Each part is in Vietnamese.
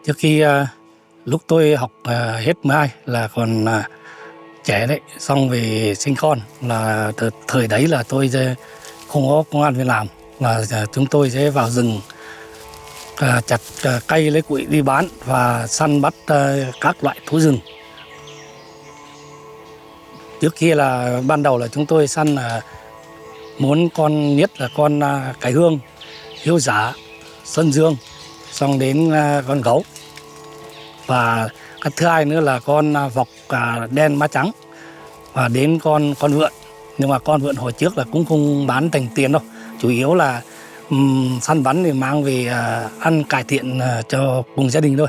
Trước khi lúc tôi học hết 12 là còn trẻ đấy, xong về sinh con là thời đấy là tôi không có công an việc làm, là chúng tôi sẽ vào rừng chặt cây lấy củi đi bán và săn bắt các loại thú rừng. Trước kia là ban đầu là chúng tôi săn muốn con nhất là con cải hương, hiếu giả, sơn dương, xong đến con gấu, và cái thứ hai nữa là con vọc đen má trắng, và đến con vượn. Nhưng mà con vượn hồi trước là cũng không bán thành tiền đâu, chủ yếu là săn bắn để mang về ăn, cải thiện cho cùng gia đình thôi.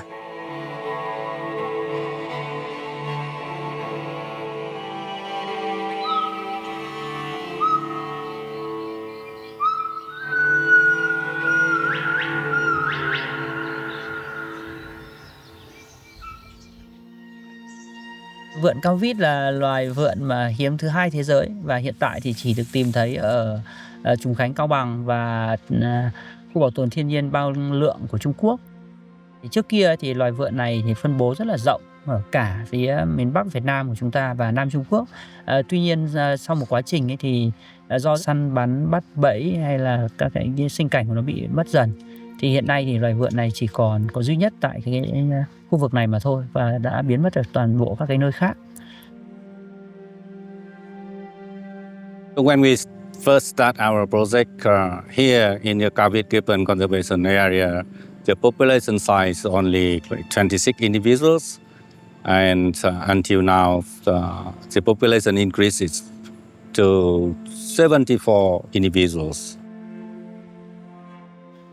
Vượn cao vít là loài vượn mà hiếm thứ hai thế giới, và hiện tại thì chỉ được tìm thấy ở Trùng Khánh, Cao Bằng và khu bảo tồn thiên nhiên Bao Lượng của Trung Quốc. Thì trước kia thì loài vượn này thì phân bố rất là rộng ở cả phía miền Bắc Việt Nam của chúng ta và Nam Trung Quốc. Tuy nhiên sau một quá trình ấy thì do săn bắn bắt bẫy hay là các cái sinh cảnh của nó bị mất dần, thì hiện nay thì loài vượn này chỉ còn có duy nhất tại cái khu vực này mà thôi, và đã biến mất ở toàn bộ các cái nơi khác. When we first start our project here in the Kavit-Gibbon Conservation Area, the population size only 26 individuals, and until now the population increases to 74 individuals.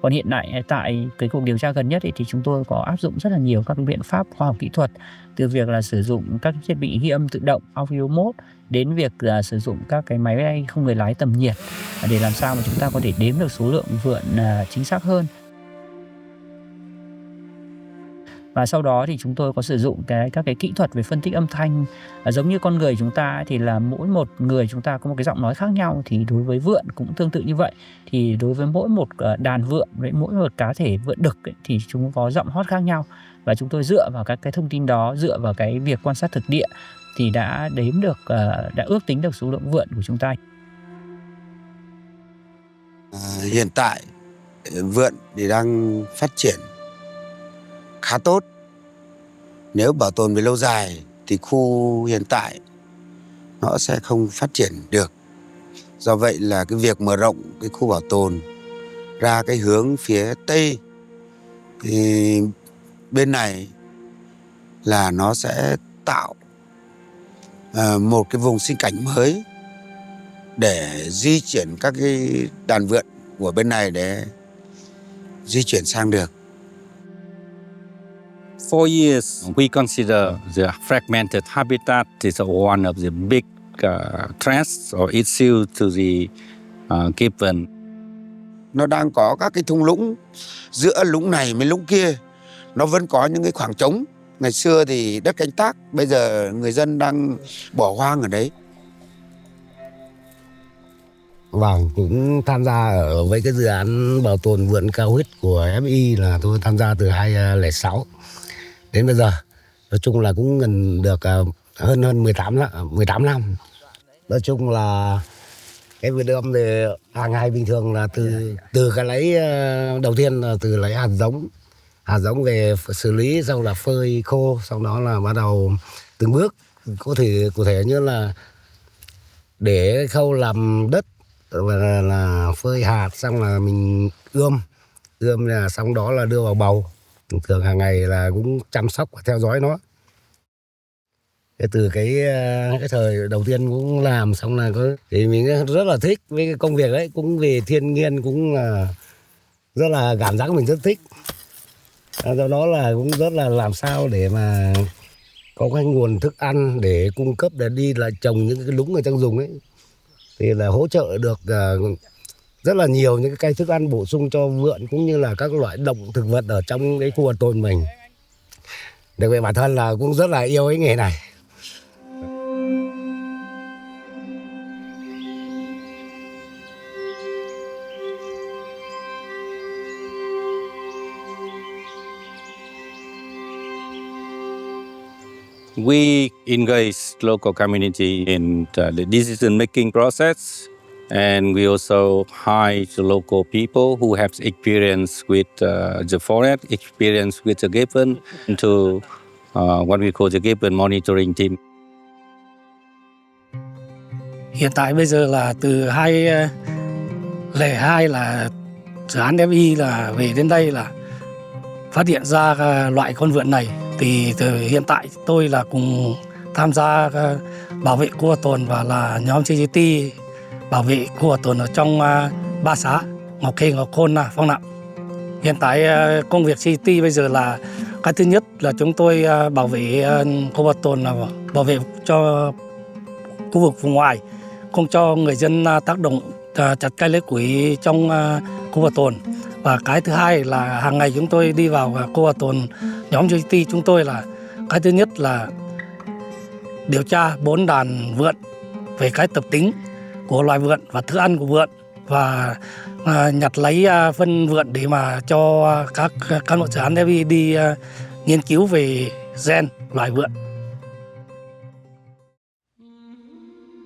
Còn hiện tại cái cuộc điều tra gần nhất thì chúng tôi có áp dụng rất là nhiều các biện pháp khoa học kỹ thuật, từ việc là sử dụng các thiết bị ghi âm tự động audio mode đến việc là sử dụng các cái máy bay không người lái tầm nhiệt để làm sao mà chúng ta có thể đếm được số lượng vượn chính xác hơn. Và sau đó thì chúng tôi có sử dụng các cái kỹ thuật về phân tích âm thanh. Giống như con người chúng ta thì là mỗi một người chúng ta có một cái giọng nói khác nhau, thì đối với vượn cũng tương tự như vậy. Thì đối với mỗi một đàn vượn, với mỗi một cá thể vượn đực ấy, thì chúng có giọng hót khác nhau. Và chúng tôi dựa vào các cái thông tin đó, dựa vào cái việc quan sát thực địa thì đã đếm được, đã ước tính được số lượng vượn của chúng ta. Hiện tại vượn thì đang phát triển khá tốt. Nếu bảo tồn về lâu dài thì khu hiện tại nó sẽ không phát triển được. Do vậy là cái việc mở rộng cái khu bảo tồn ra cái hướng phía Tây thì bên này là nó sẽ tạo một cái vùng sinh cảnh mới để di chuyển các cái đàn vượn của bên này để di chuyển sang được. For years, we consider the fragmented habitat is one of the big threats or issues to the gibbon. Nó đang có các cái thung lũng, giữa lũng này với lũng kia nó vẫn có những cái khoảng trống. Ngày xưa thì đất canh tác, bây giờ người dân đang bỏ hoang ở đấy. Vâng, cũng tham gia ở với cái dự án bảo tồn vượn cao huyết của FPI là tôi tham gia từ 2006 đến bây giờ. Nói chung là cũng gần được hơn 18 năm. Nói chung là cái vườn ươm thì hàng ngày bình thường là từ cái lấy đầu tiên là từ lấy hạt giống về xử lý, xong là phơi khô, xong đó là bắt đầu từng bước cụ thể như là để khâu làm đất và là phơi hạt, xong là mình ươm là xong đó là đưa vào bầu. Thường hàng ngày là cũng chăm sóc và theo dõi nó. Từ cái thời đầu tiên cũng làm xong là thì mình rất là thích với cái công việc đấy, cũng về thiên nhiên cũng là rất là cảm giác mình rất thích. Do đó là cũng rất là làm sao để mà có cái nguồn thức ăn để cung cấp, để đi là trồng những cái lũng ở trong vùng ấy, thì là hỗ trợ được rất là nhiều những cái cây thức ăn bổ sung cho vượn cũng như là các loại động thực vật ở trong cái khu bảo tồn mình. Đặc biệt bản thân là cũng rất là yêu cái nghề này. We engage local community in the decision-making process, and we also hire the local people who have experience with the forest, experience with the gibbon, into what we call the gibbon monitoring team. Hiện tại bây giờ là từ 2002 là dự án FI là về đến đây là phát hiện ra loại con vượn này, thì từ hiện tại tôi là cùng tham gia bảo vệ khu bảo tồn và là nhóm CGT bảo vệ khu bảo tồn ở trong 3 xã Ngọc Khê, Ngọc Khôn, Phong Nạm. Hiện tại công việc CGT bây giờ là cái thứ nhất là chúng tôi bảo vệ khu bảo tồn, là bảo vệ cho khu vực vùng ngoài, không cho người dân tác động chặt cây lấy củi trong khu bảo tồn. Và cái thứ hai là hàng ngày chúng tôi đi vào khu bảo tồn, nhóm GT chúng tôi là cái thứ nhất là điều tra 4 đàn vượn về cái tập tính của loài vượn và thức ăn của vượn, và nhặt lấy phân vượn để mà cho các cán bộ dự án FI đi nghiên cứu về gen loài vượn.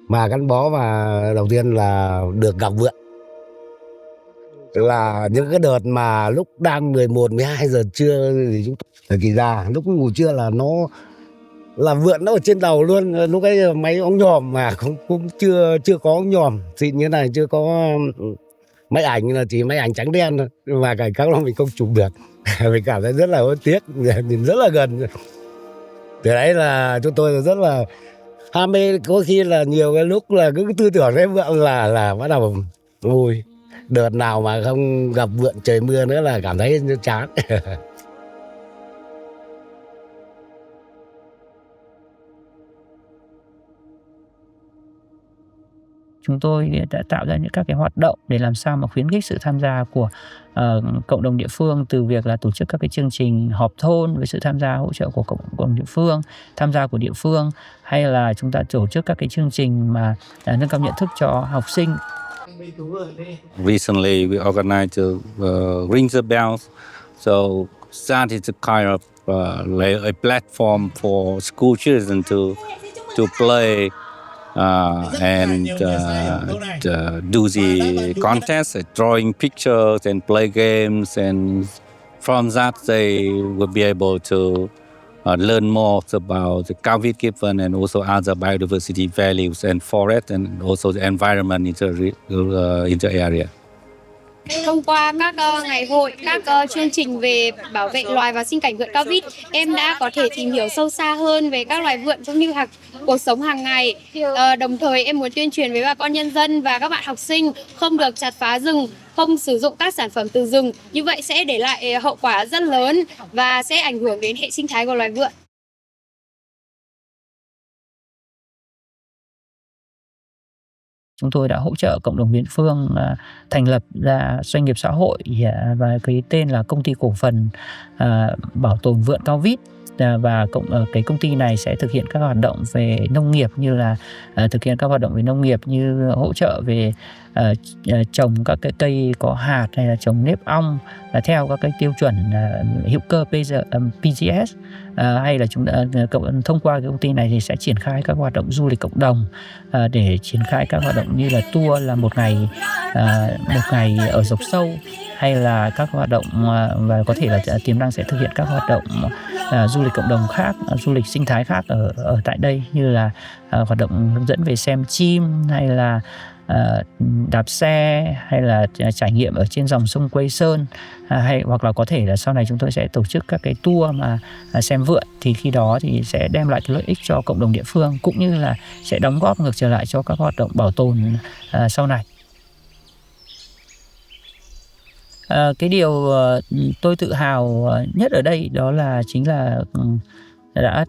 Mà gắn bó và đầu tiên là được gặp vượn, là những cái đợt mà lúc đang 11, 12 giờ trưa thì chúng tôi kỳ ra lúc ngủ trưa là nó là vượn nó ở trên đầu luôn. Lúc ấy máy ống nhòm mà cũng chưa có ống nhòm xịn như này, chưa có máy ảnh, là chỉ máy ảnh trắng đen thôi, mà cảnh các nó mình không chụp được. Mình cảm thấy rất là hối tiếc, nhìn rất là gần. Từ đấy là chúng tôi rất là ham mê, có khi là nhiều cái lúc là cứ tư tưởng đấy vượn là bắt đầu vui. Đợt nào mà không gặp vượn trời mưa nữa là cảm thấy chán. Chúng tôi đã tạo ra những các cái hoạt động để làm sao mà khuyến khích sự tham gia của cộng đồng địa phương, từ việc là tổ chức các cái chương trình họp thôn với sự tham gia hỗ trợ của cộng đồng địa phương, tham gia của địa phương, hay là chúng ta tổ chức các cái chương trình mà nâng cao nhận thức cho học sinh. Recently, we organized Ring the Bells, so that is a kind of like a platform for school children to play and do the contest, drawing pictures and play games, and from that they will be able to learn more about the Cao-Vít gibbon and also other biodiversity values and forest and also the environment in the area. Thông qua các ngày hội, các chương trình về bảo vệ loài và sinh cảnh vượn Cao Vít, em đã có thể tìm hiểu sâu xa hơn về các loài vượn cũng như cuộc sống hàng ngày. Đồng thời em muốn tuyên truyền với bà con nhân dân và các bạn học sinh không được chặt phá rừng, không sử dụng các sản phẩm từ rừng. Như vậy sẽ để lại hậu quả rất lớn và sẽ ảnh hưởng đến hệ sinh thái của loài vượn. Chúng tôi đã hỗ trợ cộng đồng địa phương thành lập ra doanh nghiệp xã hội và cái tên là Công ty Cổ phần Bảo tồn Vượn Cao Vít. Và cái công ty này sẽ thực hiện các hoạt động về nông nghiệp, như là thực hiện các hoạt động về nông nghiệp như hỗ trợ về trồng các cái cây có hạt, hay là trồng nếp ong theo các cái tiêu chuẩn hữu cơ PGS, hay là thông qua cái công ty này thì sẽ triển khai các hoạt động du lịch cộng đồng, để triển khai các hoạt động như là tour là một ngày ở dọc sâu, hay là các hoạt động và có thể là tiềm năng sẽ thực hiện các hoạt động du lịch cộng đồng khác, du lịch sinh thái khác ở tại đây, như là hoạt động hướng dẫn về xem chim, hay là đạp xe, hay là trải nghiệm ở trên dòng sông Quây Sơn, hay hoặc là có thể là sau này chúng tôi sẽ tổ chức các cái tour mà xem vượn, thì khi đó thì sẽ đem lại cái lợi ích cho cộng đồng địa phương, cũng như là sẽ đóng góp ngược trở lại cho các hoạt động bảo tồn sau này. Cái điều tôi tự hào nhất ở đây đó là chính là đã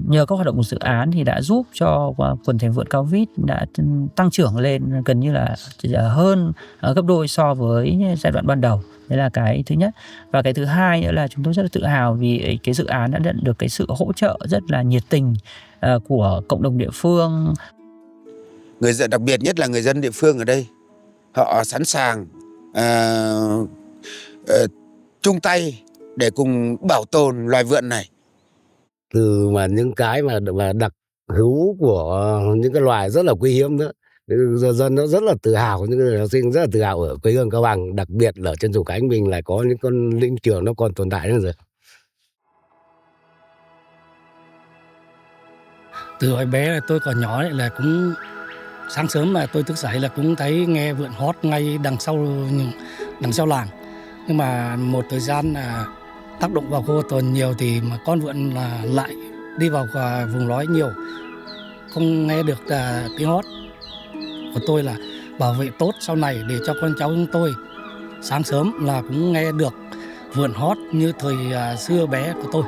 nhờ các hoạt động của dự án thì đã giúp cho quần thể vượn Cao Vít đã tăng trưởng lên gần như là hơn gấp đôi so với giai đoạn ban đầu. Đấy là cái thứ nhất. Và cái thứ hai nữa là chúng tôi rất là tự hào vì cái dự án đã nhận được cái sự hỗ trợ rất là nhiệt tình của cộng đồng địa phương. Người dân, đặc biệt nhất là người dân địa phương ở đây, họ sẵn sàng chung tay để cùng bảo tồn loài vượn này. từ mà những cái mà đặc hữu của những cái loài rất là quý hiếm nữa. Dân nó rất là tự hào, những người học sinh rất là tự hào ở quê hương Cao Bằng, đặc biệt là ở trên Trùng Khánh mình lại có những con linh trưởng nó còn tồn tại nữa rồi. Từ hồi bé là tôi còn nhỏ là cũng sáng sớm mà tôi thức dậy là cũng thấy nghe vượn hót ngay đằng sau làng. Nhưng mà một thời gian là tác động vào khô tuần nhiều thì mà con vượn là lại đi vào vùng lõi nhiều, không nghe được tiếng hót của tôi, là bảo vệ tốt sau này để cho con cháu chúng tôi sáng sớm là cũng nghe được vượn hót như thời xưa bé của tôi.